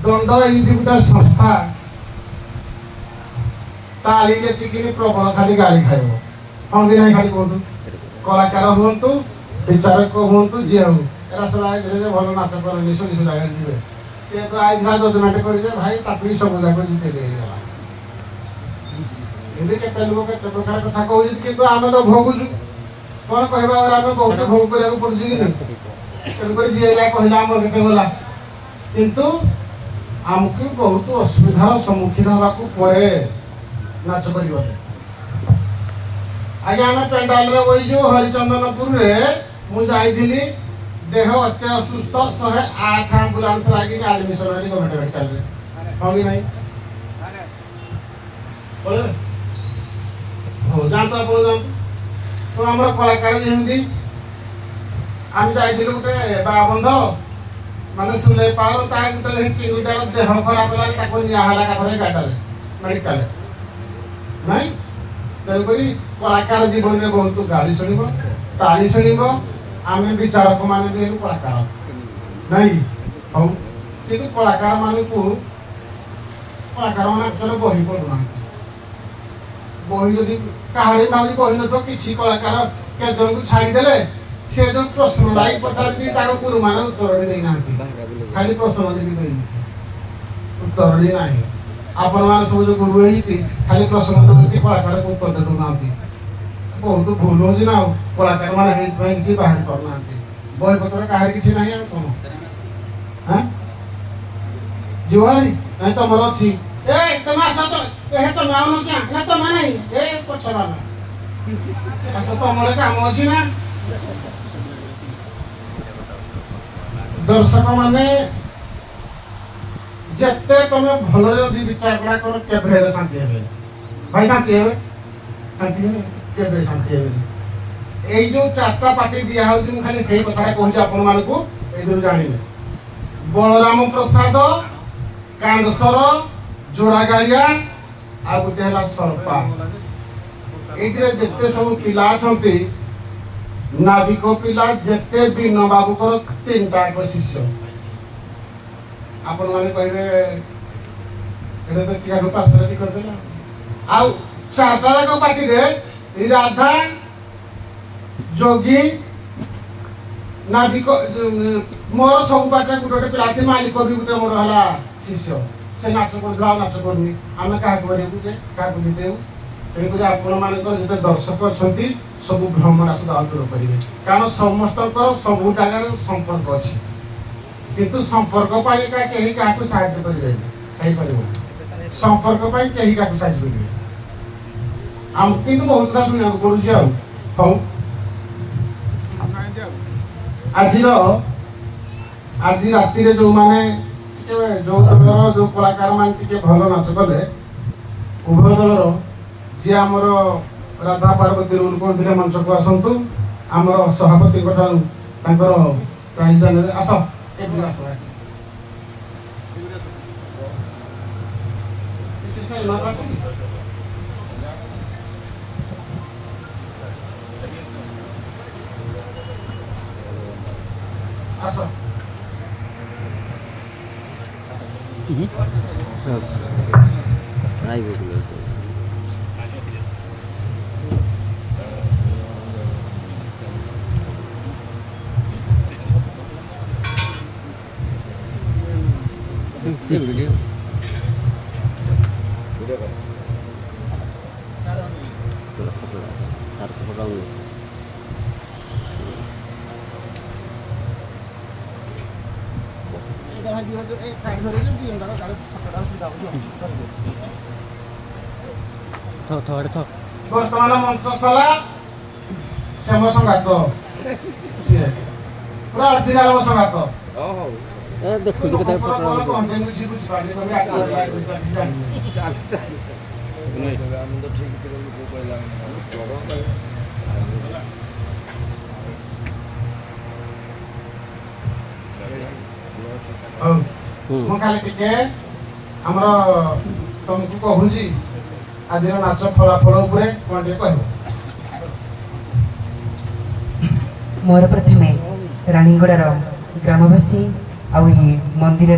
दंड एमती गोटे संस्था ताली जी प्रबल खाली गाड़ी खाइब हाँ कि नहीं खाली कहतु कलाकार हूँ विचारक हूँ जी हूँ एरा सब धीरे भल नाच कर शुणी शुणा जी सी तो आई जजमेंट कर भाई ताकि सब जाक जिते देगला एमती केते लोक केते प्रकार कथा कहते कि आम तो भोगुचु कौन कहवा आम बहुत भोग करा पड़ू कि तेणुक जी कहला आम के गला किंतु आमको बहुत असुविधार सम्मुखीन होगा पड़े नाच कर आज्ञा आम पेंडाल वही जो हरिचंदनपुर मुझे देह अत्य असुस्थ 108 आंबुलांस लगे आडमिशन होली गवर्नमेंट मेडिकल हाँ कि नहीं हो जानते आप जानते तो आम कलाकार जमी आम जाइलु गोटे बाबंध माने सुले पावर ता गोटे चिंगुटार देह खराब है निहला काठर गाटार मेडिकल नहीं तेणुक कलाकार जीवन में बहुत गाली शुण ताली शुण आम विचारक मान भी कलाकार नहीं हूँ कि कलाकार मान कलाकार मैंने बही पढ़ुना बही जदि कहानी मामली बही न कि कलाकार के जन को छाड़ीदे से जो प्रश्न लाई पचारि गुरु मान उत्तर देना खाली प्रश्न लिखी उत्तर दी ना आपण मान सब जो गुरु होती खाली प्रश्न देते कलाकार को उत्तर देना बहुत भूल हो ना कलाकार मैंने किसी बाहर करना बही पत्र कहार किसी ना कौन हाँ जुआरी नहीं तुम अच्छी तुम आस तो तुम आउन क्या ना तुम नहीं पछवा आस तुम काम अच्छी ना दर्शक माने जिते तुम भल विचार करा कर के शांति हे भाई शांति हे शांति के शांति हे जो 4टा पार्टी दिया मुझे खाली कई कथा कहूँ आपण मानू ये जानी बलराम प्रसाद कांडसर जोड़ागाड़िया आ गोटे है सरपा ये जिते सब पिला नाविक पिला जिते बीन बाबूकर 3टा शिष्य आपण मैंने कहे तो क्या पार्सल करदेला आ 4टा जाक पार्टी रे राधा जोगी नाविक मोर सब पार्टी गोटे पिला मालिक भी गोटे मोर है शिष्य से नाच कर नाच करनी आम क्या क्या देव तेणुक आपण मान जिते दर्शक अच्छा सब भ्रम राशि दूर करेंगे कारण समस्त सब जगार संपर्क अच्छी किंतु संपर्क कहीं क्या साहय करें संपर्क कहीं क्या साहय करेंगे आम कि बहुत गुड़ा शुणा पड़ू आज राति जो मैंने जो दलर जो कलाकार मान भल नाच कले उभय दलर जी आमर राधा पार्वती रूल कौन मंच को आसतु आमर सभापति प्राइज आस आस आस वीडियो बर्तमान मंचशाला श्याम संगात पूरा अर्जिनाल संगात देखो खाली टे आमर तुमको कहूँ आज नाच फलाफल कौन कह मोर प्रथमे रानीगड़ार ग्रामवासी आउ मंदिर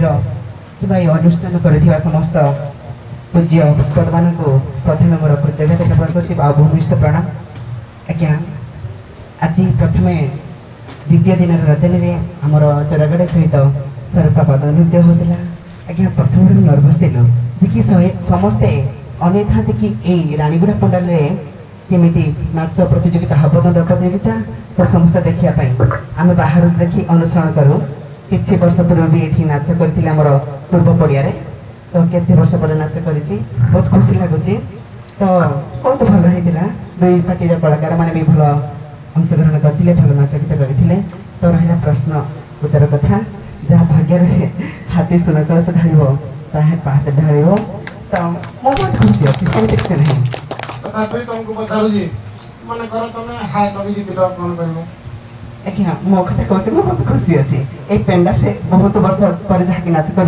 कि अनुष्ठान कर समस्त पूज्य पुष्पद मान प्रथम मोर कृतज्ञता ज्ञापन कर भूमिष्ठ प्रणाम। आज्ञा आज प्रथम द्वितीय दिन रजनी में आमर चोरागढ़ सहित सरपा पद नृत्य होता। आज्ञा प्रथम नर्भस थिलु जे कि समस्ते अनै था कि यही रानीगुड़ा पंडाल केमिति नाच प्रतियोगिता हम दंड प्रतियोगिता तो समस्त देखापी आम बाहर देखी अनुसरण करूँ। किसी वर्ष पूर्व भी ये नाच करते आमर पूर्व पड़िया तो केते वर्ष पर नाच कर बहुत खुशी लगुच। तो बहुत भल होता दुई पार्टी कलाकार मैंने भी भल अंशग्रहण करते भल नाच गीत करते। तो रहा प्रश्न उत्तर कथा जहाँ भाग्य हाथी सुन कलश ढाड़ ताहे पाहाते ढाड़ तो मो बहुत खुशी अच्छी कमी देखते नहीं। तथापि तुमको पचारूँ मन कर तुम हार्ट भी जीत कौन कर आज्ञा मो कथा कहूँ मुझे बहुत खुशी अच्छी ये पेंडाल बहुत वर्ष पर जहाँकि नाच कर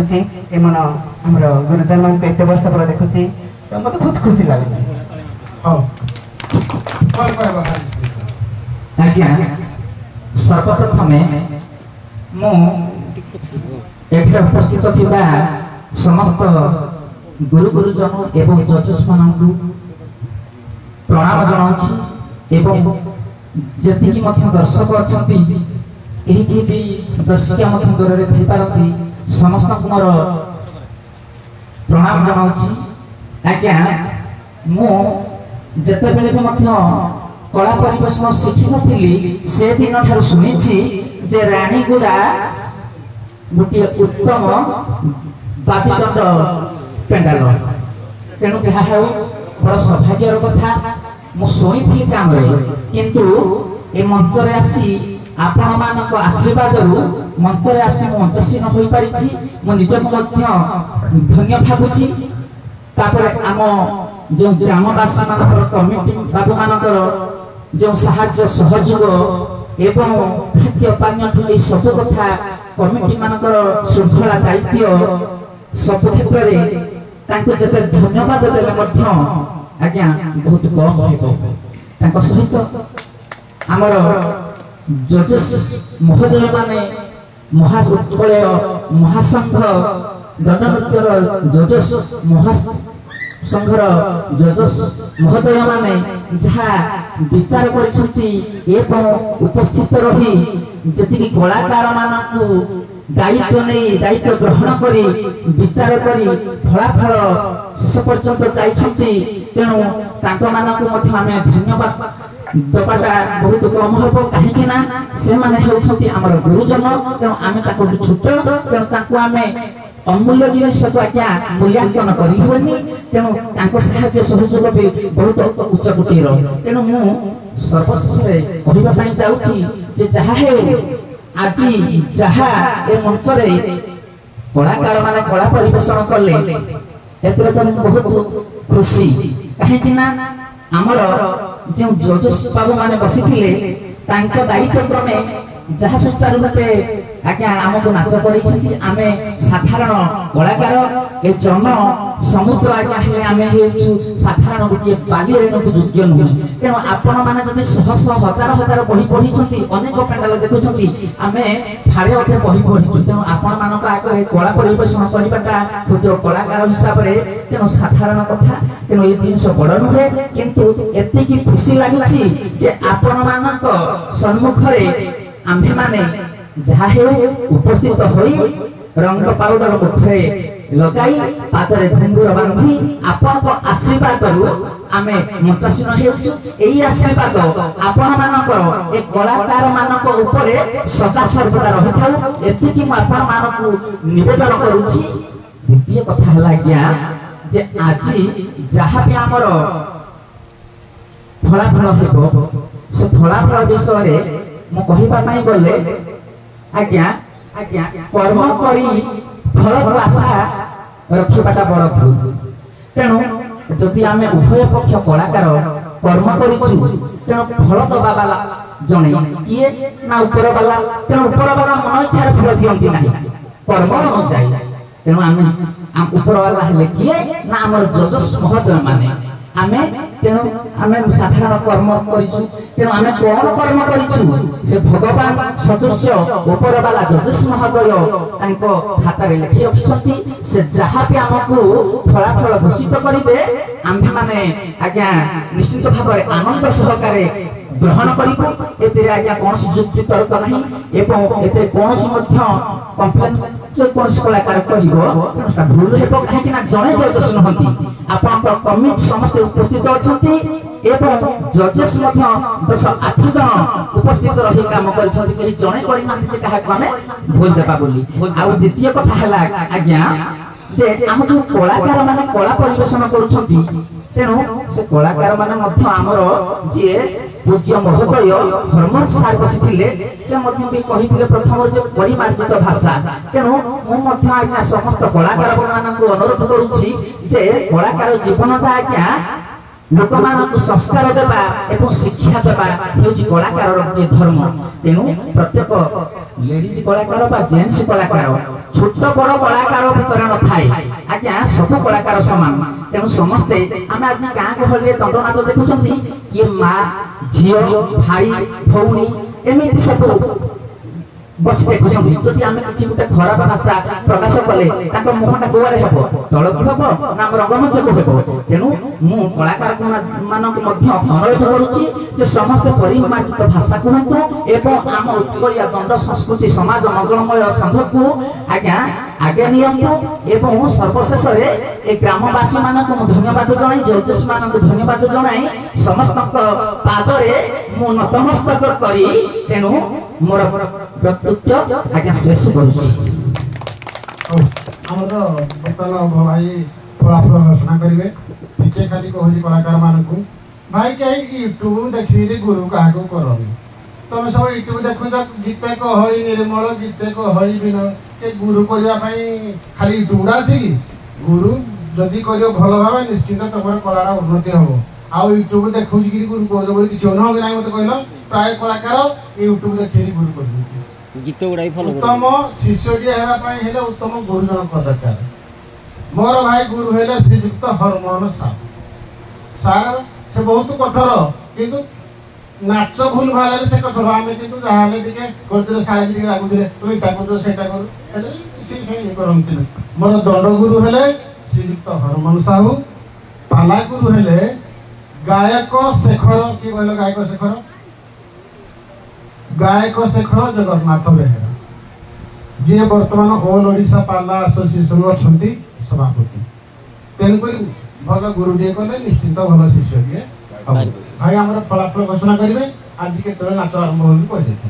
मन आमर गुरुजन मान एत वर्ष पर देखुची तो मत बहुत खुशी लगे। आज्ञा सर्वप्रथम मुझे उपस्थित थिबा समस्त गुरु गुरुजन एवं जजेस मान प्रणाम जनाऊँ एवं जी दर्शक अच्छा कहीं भी दर्शिका दूर में थी पारती समस्त मोर प्रणाम जनाऊँ। आज्ञा मुझे भी कला परिवेशन शिखी नी से दिन ठार शुणी जे रानीगुड़ा गोटे उत्तम बादीदंड पेंडाल तेणु जहाँ हो बड़ सौभाग्यर कथा मुझी काम किंतु ए मंच आसी आपण मान आशीर्वाद मंच आसी मंचासीन हो पारी निजक धन्य भावुची। आम जो ग्रामवासी मान कमिटी बाबू मानकर जो साहाय्य सहयोग एवं खाद्य पानी सब कथा कमिटी मानकर श्रृंखला दायित्व सब क्षेत्र में जिते धन्यवाद देले आज्ञा बहुत कम सहित आमर जजेस महोदय माने महाउत्कलय महासंघ दंडनृत्यर जजेस महासंघर जजेस महोदय माने जहाँ विचार कर उपस्थित रही जी कलाकार मानू दायित्व नहीं दायित्व ग्रहण करी विचार करी फलाफल शेष पर्यंत जाइछंती तेणु तांको मानकु मध्य आमे धन्यवाद दबाटा बहुत कम हो कहीं ना से माने हेउछंती हमर गुरुजन तेणु आमे ताको छोट तेणु ताको आमे अमूल्य जिनिस को आज्ञा मूल्यांकन करी होनी तेणु तांको साहाय्य सहयोग भी बहुत उच्च कोटीर तेणु मु सर्वशेष रे कहबा पई चाहूची जे जहा हे आज जहाँ ए मंच कलाकार माने कला परिवेशन कले एतरे तो बहुत खुशी कहीं आमर जो जजेस बाबू माने बसी दायित्व क्रमे जहाँ सुचारू रूपे आज्ञा आमको नाच कर आमे साधारण कलाकार ए जन समुद्र आज्ञा हेले आमे हेउछु साधारण गोटे बाली रेणुक योग्य नुहे तेणु आपण मैंने जब शह शह हजार हजार बही पढ़ी अनेक पेंडाल देखुं आमे फाड़े अधे बही पढ़ीचु तेणु आपण मानक आगे कला परिवेशन करवाटा क्षुद्र कलाकार हिसाब से तेणु साधारण कथा तेणु ये जिनस बड़ नुहे किंतु एतिकी खुशी लगुची जे आपण मानक सम्मुखरे आम्भे माने जहाँ उपस्थित होई रंग पाउडर मुखरे लगाई पादरे घुंगुर बांधी आपण को आशीर्वाद आमे मंचासीन हेउछु एई आशीर्वाद आपण मानकर ए कलाकार मानक ऊपर सदा सर्वदा रहिथाउ एतिकी म आपण मानकु निवेदन करूछि। द्वितीय कथा हला ज्ञा जे आजी जहाँ भी आमर फलाफल हेबो से फलाफल विषय मु कहिबा पई गले आज्ञा आज्ञा कर्म करी फल को आशा रखिबाटा बड़ भूल तेणु जदि आमे उभय पक्ष कलाकार कर्म करिछु तेणु फल दबा वाला जणे किए ना ऊपर वाला तेणु ऊपर वाला मन इच्छा फल दियंती नाही कर्म अनुसार तेणु आमे ऊपर वाला हेले किए ना हमर जजेस महोदय माने आमे तेणु आमे साधारण कर्म करिछु तेणु आमे कोन कर्म करिछु से भगवान सदस्य ऊपर वाला जजेस महोदय तांको खातारे लिखि रखिसंती से जहा भी हमकु फलाफल घोषित करिवे आम्भे माने आज्ञा निश्चित भाबरे आनंद सहकारे ग्रहण करिबो एते आज्ञा कोनसी जुक्ति तर्क नाही एवं एते कोनसी मध्य कंप्लेन जो कोनसी कलाकार करिवो तेनुटा भूल हेबो काहे कि ना जणे जजेस नहंती आपन कमिटी समस्त उपस्थित अछंती एवं जजेस मध्य 10-8 जन उपस्थित रही काम करछंती केही जणे करि नांती जे काहे कोने भूल देबा बोली आ द्वितीय कथा हला आज्ञा जे हम जो कलाकार माने कला परिवेशन करूछंती तेणु से कलाकार माने मध्य हमरो जे पूज्य महोदय हरमन सार बसिथिले से मध्य भी कहिथिले प्रथम जो परिमार्जित भाषा तेणु मु मध्य आज्ञा समस्त कलाकार मानकु अनुरोध करूछि जे कलाकार जीवनटा आज्ञा लोक मानकु संस्कार देबा एवं शिक्षा देबा हेउछि कलाकार धर्म तेणु प्रत्येक लेडीज कलाकार बा जेंट्स कलाकार छोट बड़ कलाकार भितर न थाए आज्ञा सब कलाकार समान तेणु समस्ते आमे आज गाँ गहले दंड नाच देखुछंती कि माँ झियो भाई भौणी एमिति सब बस देखुछंती जदि आमे किछि गुटे खराब भाषा प्रकाश कले ताको मुहटा गोवारे हेबो तळकु हेबो ना रंगमंच को हेबो तेणु मु कलाकार मानक मध्य अनुरोध करूछि जे समस्त परिमार्जित भाषा कहंतु एवं आम उत्कलिया दंड संस्कृति समाज मंगलमय संघ को आज्ञा आगे नियंतु एवं सर्वशेष रे ए ग्रामवासी मानक धन्यवाद जणाई जजेस मानक धन्यवाद जणाई समस्त पाद रे मु नतमस्तक करी तेणु मोर वक्तव्य आज्ञा शेष करूछि हमर बर्तमान भाई फलाफल घोषणा करिवे पीछे खाली कहली कलाकार मानकु भाई के यूट्यूब देखिले गुरु काहा को करनी तुम सब यूट्यूब देखु गीत कहई निर्मल गीत कहई बिन के गुरु करिया पई खाली यूट्यूब अछि कि गुरु जदि करियो भलो भाबे निश्चित तमर कलार उन्नति हबो आ यूट्यूब देखु कि गुरु करदो बोली किछ न हो नै मते कहलो प्राय कलाकार यूट्यूब देखिले गुरु करदो गीत गुड़ाई फॉलो उत्तम शिष्यटी हेबा पई हेले उत्तम गुरुजन दरकार मोर भाई गुरु हेले श्रीयुक्त हरमोहन सार से बहुत कठोर किंतु नाच भूल भाले से कठोर आमे किंतु जाहाले टिके करते सारे टिके लागुदिले तुम इटा कर सेटा कर एले किछि से करंती मोर दंड गुरु हेले श्रीयुक्त हरमोहन साहू पाला गुरु हेले गायक शेखर की कहलो गायक शेखर जगन्नाथ बेहेरा जे वर्तमान ऑल ओडिशा पाला एसोसिएशन अछंती सभापति तेनकर भल गुरु टे कले निश्चित भल शिष्य दिए भाई हमर फलाफल घोषणा करिवे आज केतरे नाच आरंभ होई कहि देते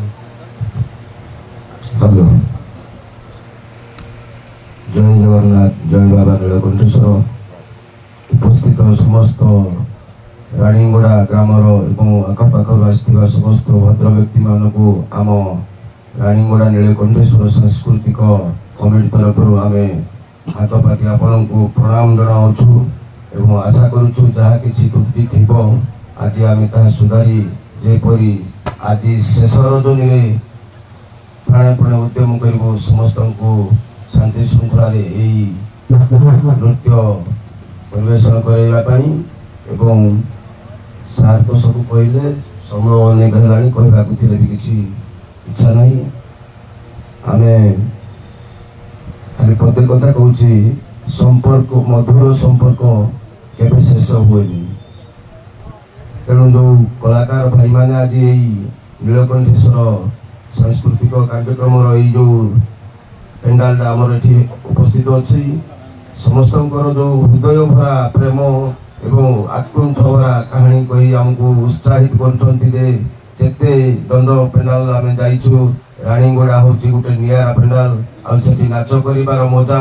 हेलो जय जगन्नाथ जय बाबा नीलकंठेश्वर उपस्थित समस्त रानीगुड़ा ग्रामर एवं आखपाखर आसथिबा समस्त भद्र व्यक्ति मानकु आम रानीगुड़ा नीलकंठेश्वर सांस्कृतिक कमिटी तरफ आमे हाथ पाति आपण को प्रणाम जनाऊँ एवं आशा करूँ जहाँ किसी त्रुटि थी आज आम ता सुधारी जेपरी आज शेष रजनी प्राणे प्राणे उद्यम करूँ समस्त को शांति श्रृंखला नृत्य परिवेशन करवाई एवं सार तो सब कहले समय अनेक है कहवाक भी किसी इच्छा नहीं आम खाली प्रत्येक कथा कहूँ संपर्क मधुर संपर्क केवे शेष हुए तेणु जो कलाकार भाई मैंने आज नीलकंठेश्वर सांस्कृतिक कार्यक्रम जो पेंडाल आमर ये उपस्थित अच्छी समस्त जो हृदय भरा प्रेम एवं आत्कुंठ भरा कहानी कही आमको उत्साहित करते दंड पेंडाल आम जाइछु रानीगुड़ा हूँ गोटे निरा पेंडाल आठी नाच कर मजा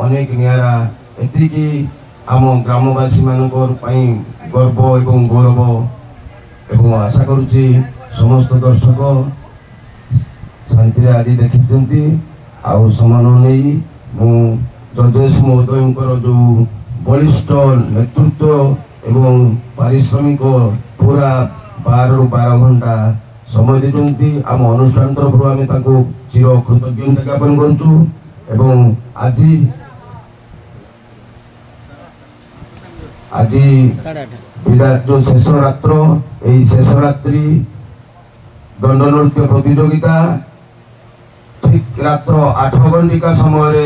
अनेक निरा एति आम ग्रामवासी मान गर्व एवं गौरव एवं आशा करुच्ची समस्त दर्शक शांति आज देखी आउ समान नहीं जजेश महोदय जो बलिष्ठ नेतृत्व एवं पारिश्रमिक पूरा 12 ରୁ 12 घंटा समय देते आम अनुष्ठान तरफ आम चिर कृतज्ञता ज्ञापन करूँ आज जो शेष रात्र यही शेष रात्रि दंड नृत्य प्रतियोगिता ठीक रात्र 8 घंटिका समय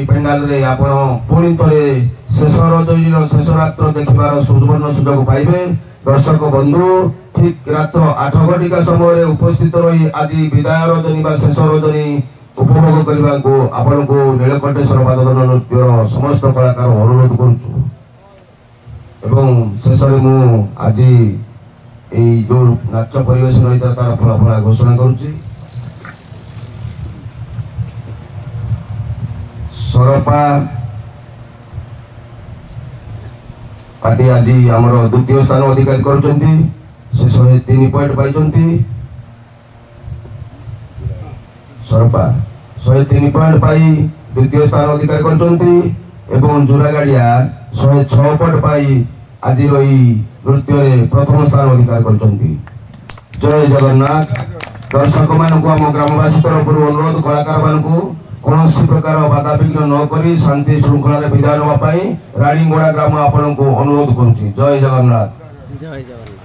पेंडाल रे आपण पुणी थे शेष रजनी शेष रात्र देखिबार सुवर्ण सुजोग पाइबे। दर्शक बंधु ठीक रात्र 8 घंटिका समय उपस्थित रही आज विदाय रजनी शेष रजनी उपभोग करने को आपण को नीलकंठेश्वर बादन नृत्यर समस्त कलाकार अनुरोध करुचु। शेष में आज जो नाच परिवेश रही तार फलाफल घोषणा करुच्ची। सरपा पार्टी आज आमर द्वितीय स्थान अधिकारी कर 103 पॉइंट पाई। सरपा 103 पॉइंट पाई द्वितीय स्थान अधिकारी कर जुरागाड़िया 106 पॉइंट पाई आज नृत्य प्रथम स्थान अधिकार कर। जय जगन्नाथ। दर्शक मानक आम ग्रामवासी तरफ अनुरोध कलाकार मानक कौन प्रकार बाधाविघ्न नक शांति श्रृंखला विदाय नापी रानीगड़ा ग्राम आपण को अनुरोध करुच्ची। जय जगन्नाथ। जय जगन्नाथ।